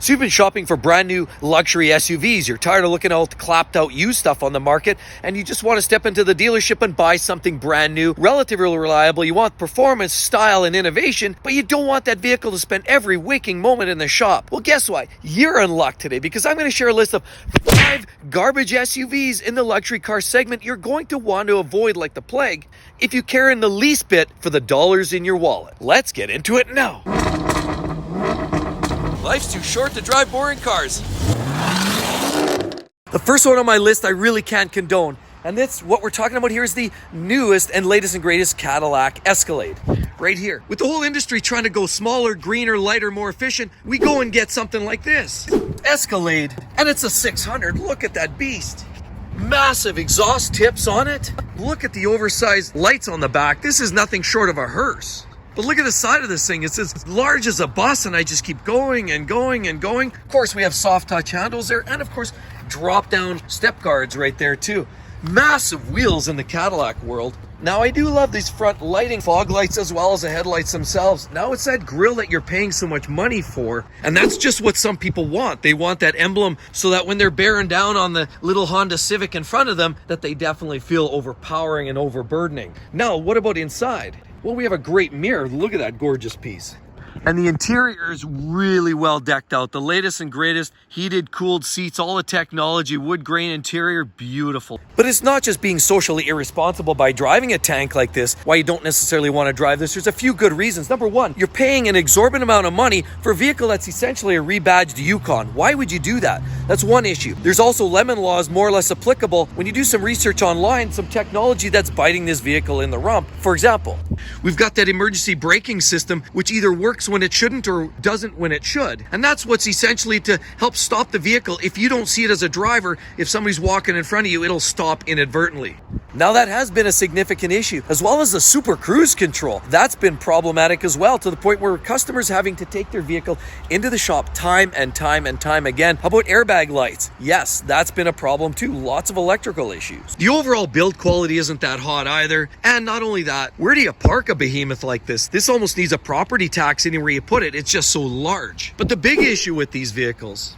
So you've been shopping for brand new luxury SUVs. You're tired of looking at all the clapped out used stuff on the market, and you just want to step into the dealership and buy something brand new, relatively reliable. You want performance, style, and innovation, but you don't want that vehicle to spend every waking moment in the shop. Well, guess what? You're in luck today, because I'm going to share a list of 5 garbage SUVs in the luxury car segment you're going to want to avoid like the plague if you care in the least bit for the dollars in your wallet. Let's get into it now. Life's too short to drive boring cars. The first one on my list I really can't condone. And that's what we're talking about here is the newest and latest and greatest Cadillac Escalade. Right here. With the whole industry trying to go smaller, greener, lighter, more efficient, we go and get something like this. Escalade. And it's a 600. Look at that beast. Massive exhaust tips on it. Look at the oversized lights on the back. This is nothing short of a hearse. But look at the side of this thing. It's as large as a bus, and I just keep going and going and going. Of course, we have soft touch handles there, and of course, drop down step guards right there too. Massive wheels in the Cadillac world. Now, I do love these front lighting, fog lights as well as the headlights themselves. Now it's that grille that you're paying so much money for, and that's just what some people want. They want that emblem so that when they're bearing down on the little Honda Civic in front of them, that they definitely feel overpowering and overburdening. Now, what about inside? Well, we have a great mirror. Look at that gorgeous piece. And the interior is really well decked out. The latest and greatest heated, cooled seats, all the technology, wood grain interior, beautiful. But it's not just being socially irresponsible by driving a tank like this, why you don't necessarily want to drive this. There's a few good reasons. Number one, you're paying an exorbitant amount of money for a vehicle that's essentially a rebadged Yukon. Why would you do that? That's one issue. There's also lemon laws more or less applicable when you do some research online, some technology that's biting this vehicle in the rump. For example, we've got that emergency braking system, which either works when it shouldn't or doesn't when it should. And that's what's essentially to help stop the vehicle. If you don't see it as a driver, if somebody's walking in front of you, it'll stop inadvertently. Now that has been a significant issue, as well as the super cruise control. That's been problematic as well, to the point where customers having to take their vehicle into the shop time and time and time again. How about airbag lights? Yes, that's been a problem too. Lots of electrical issues. The overall build quality isn't that hot either. And not only that, where do you park a behemoth like this? This almost needs a property tax anywhere you put it. It's just so large. But the big issue with these vehicles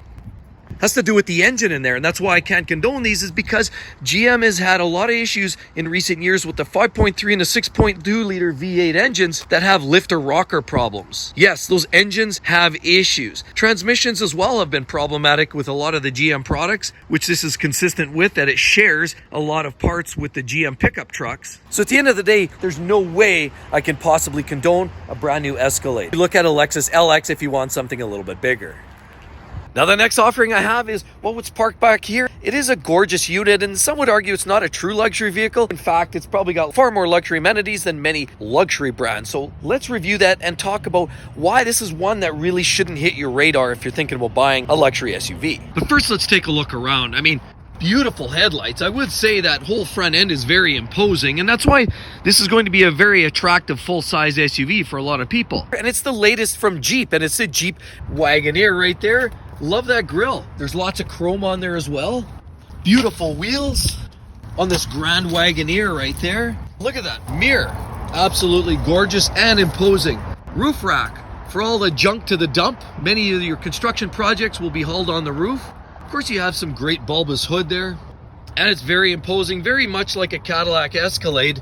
has to do with the engine in there, and that's why I can't condone these, is because GM has had a lot of issues in recent years with the 5.3 and the 6.2 liter V8 engines that have lifter rocker problems. Yes, those engines have issues. Transmissions as well have been problematic with a lot of the GM products, which this is consistent with, that it shares a lot of parts with the GM pickup trucks. So at the end of the day, there's no way I can possibly condone a brand new Escalade. You look at a Lexus LX if you want something a little bit bigger. Now the next offering I have is, well, what's parked back here? It is a gorgeous unit, and some would argue it's not a true luxury vehicle. In fact, it's probably got far more luxury amenities than many luxury brands. So let's review that and talk about why this is one that really shouldn't hit your radar if you're thinking about buying a luxury SUV. But first, let's take a look around. I mean, beautiful headlights. I would say that whole front end is very imposing, and that's why this is going to be a very attractive full-size SUV for a lot of people. And it's the latest from Jeep, and it's a Jeep Wagoneer right there. Love that grille. There's lots of chrome on there as well. Beautiful wheels on this Grand Wagoneer right there. Look at that mirror. Absolutely gorgeous and imposing. Roof rack for all the junk to the dump. Many of your construction projects will be hauled on the roof. Of course, you have some great bulbous hood there. And it's very imposing, very much like a Cadillac Escalade,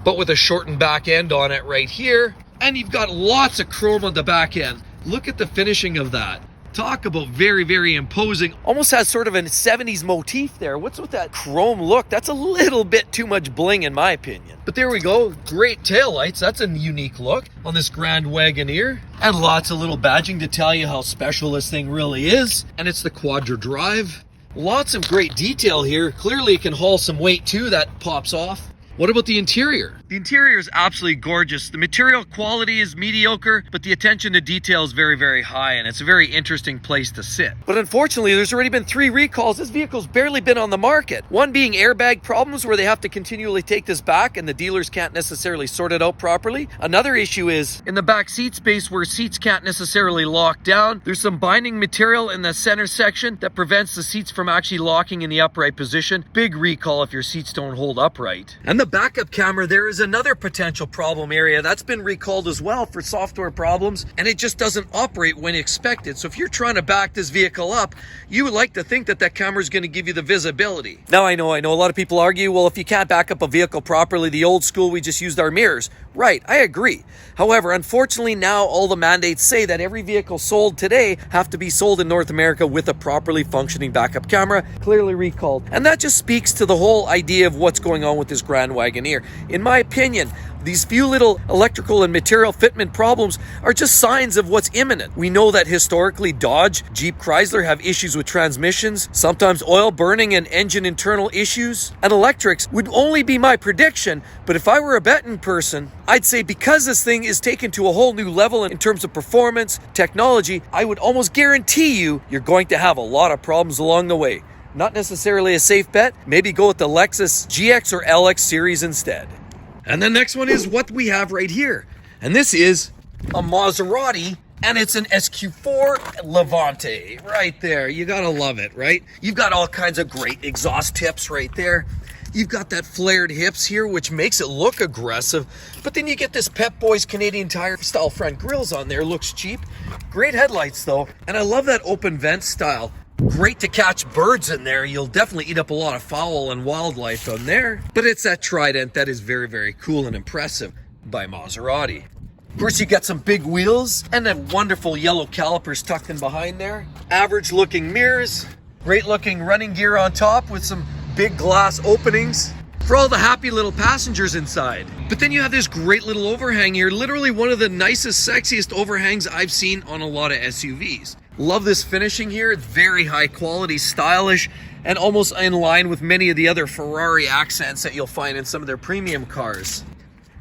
but with a shortened back end on it right here. And you've got lots of chrome on the back end. Look at the finishing of that. Talk about very, very imposing. Almost has sort of a 70s motif there. What's with that chrome look? That's a little bit too much bling in my opinion. But there we go. Great taillights. That's a unique look on this Grand Wagoneer. And lots of little badging to tell you how special this thing really is. And it's the Quadra Drive. Lots of great detail here. Clearly it can haul some weight too. That pops off. What about the interior? The interior is absolutely gorgeous. The material quality is mediocre, but the attention to detail is very, very high, and it's a very interesting place to sit. But unfortunately, there's already been 3 recalls. This vehicle's barely been on the market. One being airbag problems, where they have to continually take this back and the dealers can't necessarily sort it out properly. Another issue is in the back seat space where seats can't necessarily lock down. There's some binding material in the center section that prevents the seats from actually locking in the upright position. Big recall if your seats don't hold upright. And the the backup camera there is another potential problem area. That's been recalled as well for software problems, and it just doesn't operate when expected. So if you're trying to back this vehicle up, you would like to think that that camera is going to give you the visibility. Now I know a lot of people argue, well, if you can't back up a vehicle properly, the old school, we just used our mirrors. Right, I agree. However, unfortunately now all the mandates say that every vehicle sold today have to be sold in North America with a properly functioning backup camera, clearly recalled. And that just speaks to the whole idea of what's going on with this Grand Wagoneer. In my opinion, these few little electrical and material fitment problems are just signs of what's imminent. We know that historically Dodge, Jeep, Chrysler have issues with transmissions, sometimes oil burning and engine internal issues. And electrics would only be my prediction, but if I were a betting person, I'd say because this thing is taken to a whole new level in terms of performance, technology, I would almost guarantee you're going to have a lot of problems along the way. Not necessarily a safe bet, maybe go with the Lexus GX or LX series instead. And the next one is what we have right here. And this is a Maserati, and it's an SQ4 Levante right there. You gotta love it, right? You've got all kinds of great exhaust tips right there. You've got that flared hips here, which makes it look aggressive. But then you get this Pep Boys Canadian Tire style front grills on there. Looks cheap. Great headlights though. And I love that open vent style. Great to catch birds in there. You'll definitely eat up a lot of fowl and wildlife on there. But it's that trident that is very, very cool and impressive by Maserati. Of course, you got some big wheels and then wonderful yellow calipers tucked in behind there. Average looking mirrors. Great looking running gear on top with some big glass openings for all the happy little passengers inside. But then you have this great little overhang here. Literally one of the nicest, sexiest overhangs I've seen on a lot of SUVs. Love this finishing here. It's very high quality, stylish, and almost in line with many of the other Ferrari accents that you'll find in some of their premium cars.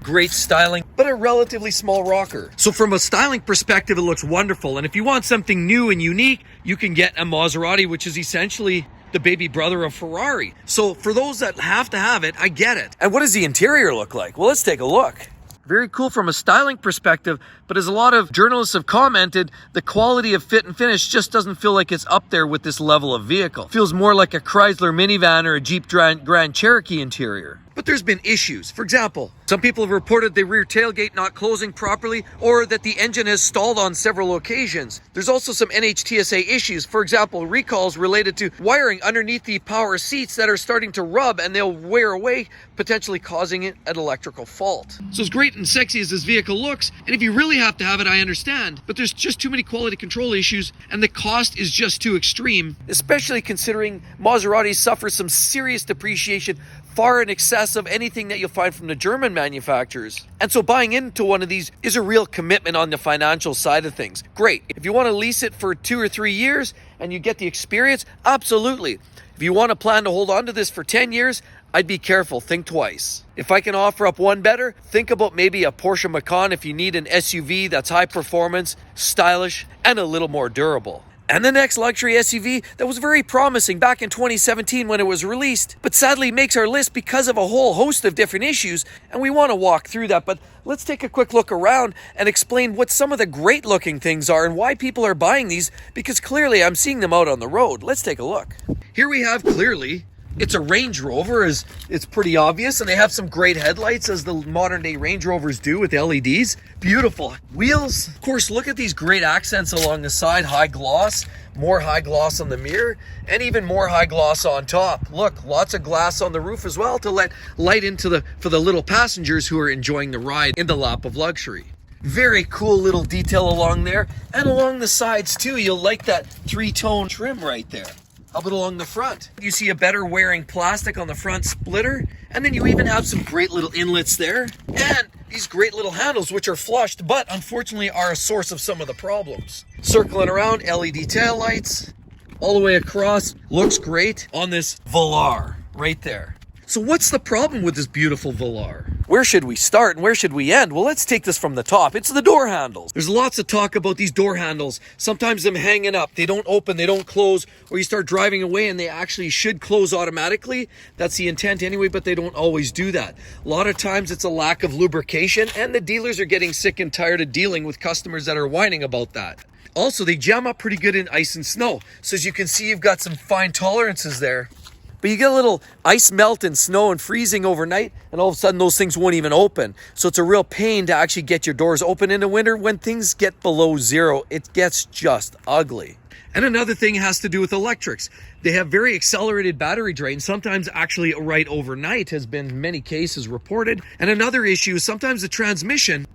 Great styling, but a relatively small rocker. So from a styling perspective, it looks wonderful. And if you want something new and unique, you can get a Maserati, which is essentially the baby brother of Ferrari. So for those that have to have it, I get it. And what does the interior look like? Well, let's take a look. Very cool from a styling perspective, but as a lot of journalists have commented, the quality of fit and finish just doesn't feel like it's up there with this level of vehicle. Feels more like a Chrysler minivan or a Jeep Grand Cherokee interior. But there's been issues. For example, some people have reported the rear tailgate not closing properly or that the engine has stalled on several occasions. There's also some NHTSA issues. For example, recalls related to wiring underneath the power seats that are starting to rub and they'll wear away, potentially causing it an electrical fault. So as great and sexy as this vehicle looks, and if you really have to have it, I understand, but there's just too many quality control issues and the cost is just too extreme, especially considering Maserati suffers some serious depreciation far in excess of anything that you'll find from the German manufacturers. And so buying into one of these is a real commitment on the financial side of things. Great. If you want to lease it for 2 or 3 years and you get the experience, absolutely. If you want to plan to hold on to this for 10 years, I'd be careful, think twice. If I can offer up one better, think about maybe a Porsche Macan if you need an SUV that's high performance, stylish, and a little more durable. And the next luxury SUV that was very promising back in 2017 when it was released, but sadly makes our list because of a whole host of different issues, and we want to walk through that. But let's take a quick look around and explain what some of the great looking things are and why people are buying these, because clearly I'm seeing them out on the road. Let's take a look. Here we have clearly, it's a Range Rover, it's pretty obvious, and they have some great headlights as the modern day Range Rovers do with LEDs. Beautiful wheels. Of course, look at these great accents along the side, high gloss, more high gloss on the mirror, and even more high gloss on top. Look, lots of glass on the roof as well to let light into for the little passengers who are enjoying the ride in the lap of luxury. Very cool little detail along there, and along the sides too. You'll like that 3-tone trim right there. How about along the front? You see a better wearing plastic on the front splitter, and then you even have some great little inlets there, and these great little handles which are flushed, but unfortunately are a source of some of the problems. Circling around, LED taillights, all the way across, looks great on this Velar right there. So what's the problem with this beautiful Velar? Where should we start and where should we end? Well, let's take this from the top. It's the door handles. There's lots of talk about these door handles. Sometimes them hanging up. They don't open, they don't close, or you start driving away and they actually should close automatically. That's the intent anyway, but they don't always do that. A lot of times it's a lack of lubrication, and the dealers are getting sick and tired of dealing with customers that are whining about that. Also, they jam up pretty good in ice and snow. So as you can see, you've got some fine tolerances there. But you get a little ice melt and snow and freezing overnight, and all of a sudden those things won't even open. So it's a real pain to actually get your doors open in the winter. When things get below zero, it gets just ugly. And another thing has to do with electrics. They have very accelerated battery drain, sometimes actually right overnight has been in many cases reported. And another issue is sometimes the transmission.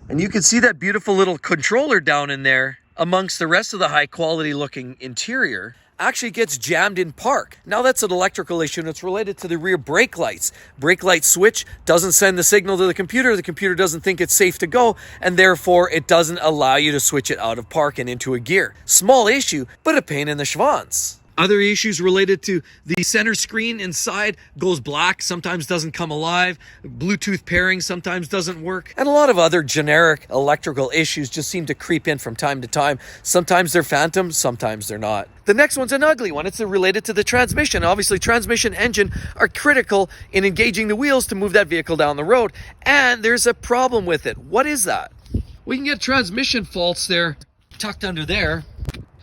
And you can see that beautiful little controller down in there amongst the rest of the high quality looking interior actually gets jammed in park. Now that's an electrical issue and it's related to the rear brake lights. Brake light switch doesn't send the signal to the computer doesn't think it's safe to go, and therefore it doesn't allow you to switch it out of park and into a gear. Small issue, but a pain in the schwanz. Other issues related to the center screen inside goes black, sometimes doesn't come alive. Bluetooth pairing sometimes doesn't work. And a lot of other generic electrical issues just seem to creep in from time to time. Sometimes they're phantom, sometimes they're not. The next one's an ugly one. It's related to the transmission. Obviously, transmission engine are critical in engaging the wheels to move that vehicle down the road. And there's a problem with it. What is that? We can get transmission faults there, tucked under there.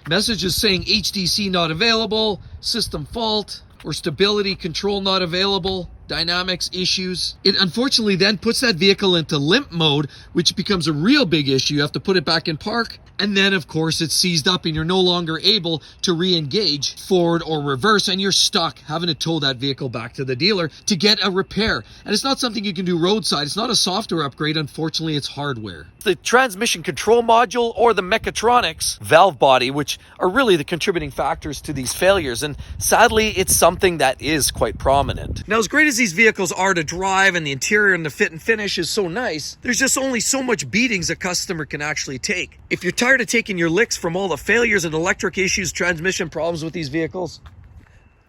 Messages saying HDC not available, system fault, or stability control not available, dynamics issues. It unfortunately then puts that vehicle into limp mode, which becomes a real big issue. You have to put it back in park. And then, of course, it's seized up and you're no longer able to re-engage forward or reverse, and you're stuck having to tow that vehicle back to the dealer to get a repair. And it's not something you can do roadside. It's not a software upgrade. Unfortunately, it's hardware. The transmission control module or the mechatronics valve body, which are really the contributing factors to these failures. And sadly, it's something that is quite prominent. Now, as great as these vehicles are to drive and the interior and the fit and finish is so nice, there's just only so much beatings a customer can actually take. If you're tired of taking your licks from all the failures and electric issues, transmission problems with these vehicles,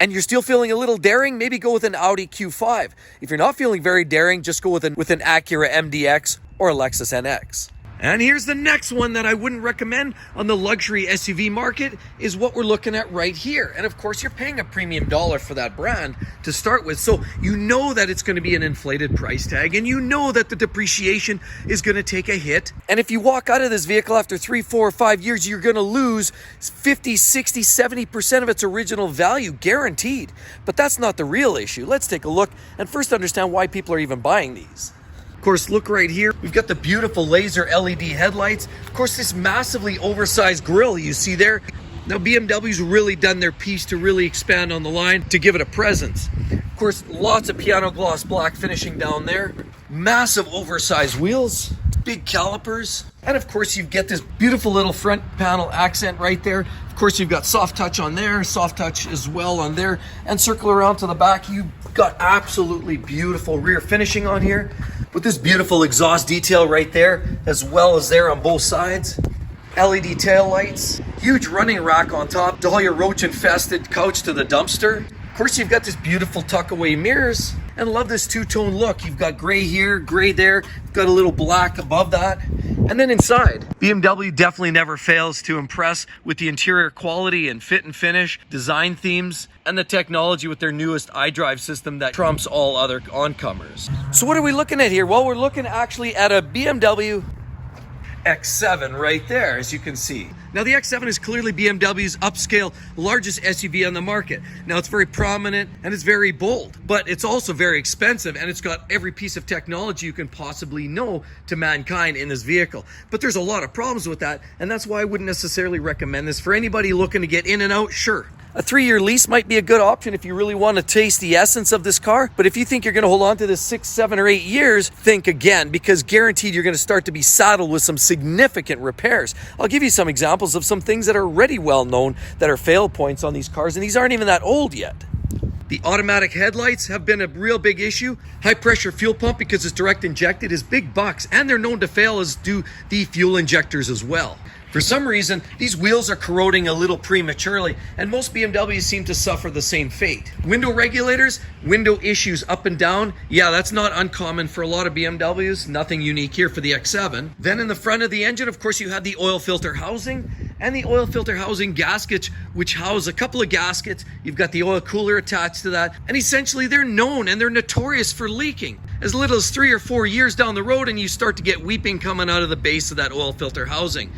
and you're still feeling a little daring, maybe go with an Audi Q5. If you're not feeling very daring, just go with an Acura MDX or a Lexus NX. And here's the next one that I wouldn't recommend on the luxury SUV market is what we're looking at right here. And of course, you're paying a premium dollar for that brand to start with. So you know that it's going to be an inflated price tag, and you know that the depreciation is going to take a hit. And if you walk out of this vehicle after 3, 4, or 5 years, you're going to lose 50, 60, 70% of its original value, guaranteed. But that's not the real issue. Let's take a look and first understand why people are even buying these. Of course, look right here. We've got the beautiful laser LED headlights. Of course, this massively oversized grille you see there. Now, BMW's really done their piece to really expand on the line to give it a presence. Of course, lots of piano gloss black finishing down there. Massive oversized wheels, big calipers. And of course, you get this beautiful little front panel accent right there. Of course, you've got soft touch on there, soft touch as well on there. And circle around to the back, you've got absolutely beautiful rear finishing on here. With this beautiful exhaust detail right there, as well as there on both sides. LED tail lights, huge running rack on top to haul your roach infested couch to the dumpster. Of course, you've got this beautiful tuck away mirrors, and love this two-tone look. You've got gray here, gray there, you've got a little black above that. And then inside, BMW definitely never fails to impress with the interior quality and fit and finish, design themes, and the technology with their newest iDrive system that trumps all other oncomers. So what are we looking at here? Well, we're looking actually at a BMW X7 right there, as you can see. Now, the X7 is clearly BMW's upscale largest SUV on the market. Now, it's very prominent and it's very bold, but it's also very expensive, and it's got every piece of technology you can possibly know to mankind in this vehicle. But there's a lot of problems with that, and that's why I wouldn't necessarily recommend this for anybody looking to get in and out. Sure, a 3-year lease might be a good option if you really want to taste the essence of this car. But if you think you're going to hold on to this 6, 7, or 8 years, think again, because guaranteed you're going to start to be saddled with some significant repairs. I'll give you some examples of some things that are already well known that are fail points on these cars, and these aren't even that old yet. The automatic headlights have been a real big issue. High pressure fuel pump, because it's direct injected, is big bucks, and they're known to fail, as do the fuel injectors as well. For some reason, these wheels are corroding a little prematurely, and most BMWs seem to suffer the same fate. Window regulators, window issues up and down. Yeah, that's not uncommon for a lot of BMWs. Nothing unique here for the X7. Then in the front of the engine, of course, you have the oil filter housing and the oil filter housing gaskets, which house a couple of gaskets. You've got the oil cooler attached to that, and essentially they're known and they're notorious for leaking. As little as 3 or 4 years down the road, and you start to get weeping coming out of the base of that oil filter housing.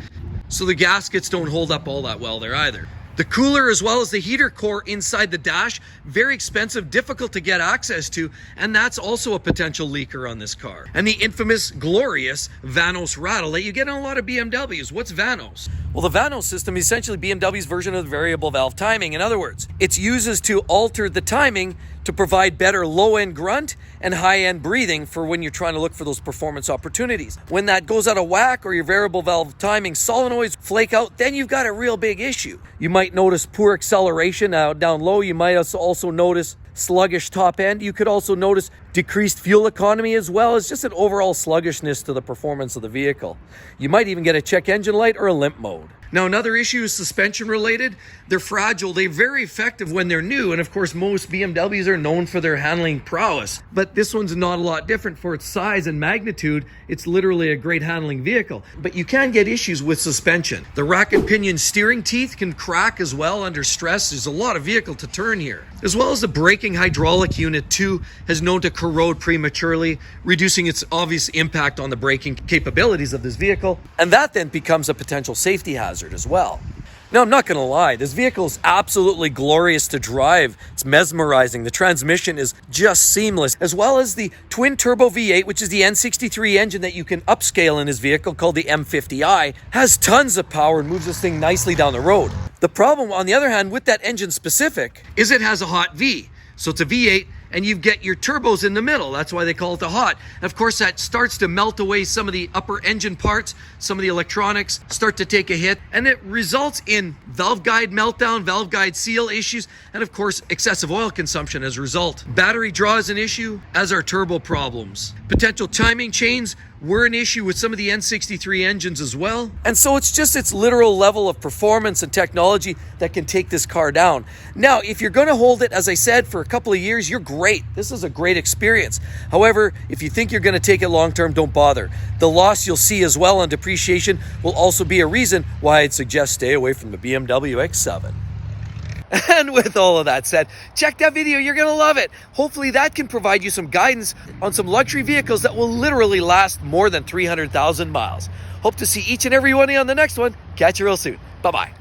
So the gaskets don't hold up all that well there either. The cooler as well as the heater core inside the dash, very expensive, difficult to get access to, and that's also a potential leaker on this car. And the infamous, glorious Vanos rattle that you get in a lot of BMWs. What's Vanos? Well, the Vanos system is essentially BMW's version of the variable valve timing. In other words, it uses to alter the timing to provide better low-end grunt and high-end breathing for when you're trying to look for those performance opportunities. When that goes out of whack or your variable valve timing solenoids flake out, then you've got a real big issue. You might notice poor acceleration down low. You might also notice sluggish top end. You could also notice decreased fuel economy as well as just an overall sluggishness to the performance of the vehicle. You might even get a check engine light or a limp mode. Now, another issue is suspension related. They're fragile. They're very effective when they're new. And of course, most BMWs are known for their handling prowess. But this one's not a lot different for its size and magnitude. It's literally a great handling vehicle. But you can get issues with suspension. The rack and pinion steering teeth can crack as well under stress. There's a lot of vehicle to turn here. As well as the braking hydraulic unit too has known to corrode prematurely, reducing its obvious impact on the braking capabilities of this vehicle. And that then becomes a potential safety hazard as well. Now, I'm not going to lie, this vehicle is absolutely glorious to drive. It's mesmerizing. The transmission is just seamless, as well as the twin turbo V8, which is the N63 engine that you can upscale in this vehicle called the M50i, has tons of power and moves this thing nicely down the road. The problem, on the other hand, with that engine specific, is it has a hot V. So it's a V8, and you get your turbos in the middle. That's why they call it the hot. And of course, that starts to melt away some of the upper engine parts. Some of the electronics start to take a hit, and it results in valve guide meltdown, valve guide seal issues, and of course, excessive oil consumption as a result. Battery draw is an issue, as are turbo problems. Potential timing chains were an issue with some of the N63 engines as well. And so it's just its literal level of performance and technology that can take this car down. Now, if you're going to hold it, as I said, for a couple of years, you're great. This is a great experience. However, if you think you're going to take it long-term, don't bother. The loss you'll see as well on depreciation will also be a reason why I'd suggest stay away from the BMW X7. And with all of that said, check that video. You're going to love it. Hopefully that can provide you some guidance on some luxury vehicles that will literally last more than 300,000 miles. Hope to see each and every one of you on the next one. Catch you real soon. Bye-bye.